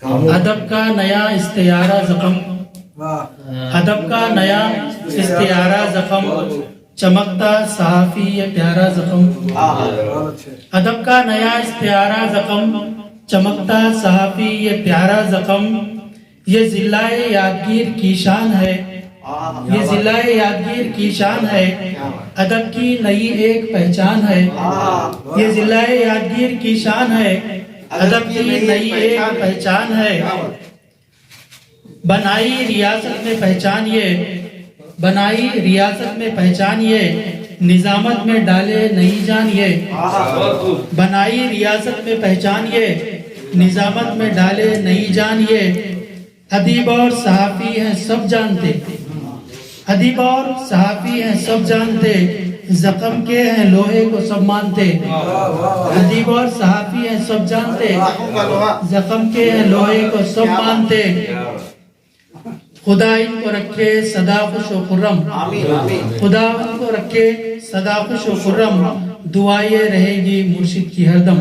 ادب کا نیا استعارہ زخم، ادب کا نیا استعارہ زخم، چمکتا صحافی یہ پیارا زخم، ادب کا نیا استعارہ زخم، چمکتا صحافی یہ پیارا زخم، یہ ضلع یادگیر کی شان ہے، یہ ضلع یادگیر کی شان ہے، ادب کی نئی ایک پہچان ہے، یہ ضلع یادگیر کی شان ہے، ادب کی نئی ایک پہچان ہے، بنائی ریاست میں پہچان یہ، بنائی ریاست میں پہچان یہ، نظامت میں ڈالے نئی جان یہ، بنائی ریاست میں پہچان یہ، نظامت میں ڈالے نئی جان یہ، ادیب اور صحافی ہیں سب جانتے، ادیب اور صحافی ہیں سب جانتے، زخم کے ہیں لوہے کو سب مانتے، ادیب اور صحافی ہیں سب جانتے، زخم کے ہیں لوہے کو سب مانتے، خدا ان کو رکھے سدا خوش و خرم، خدا ان کو رکھے سدا خوش و خرم، دعائیں رہے گی مرشد کی ہر دم۔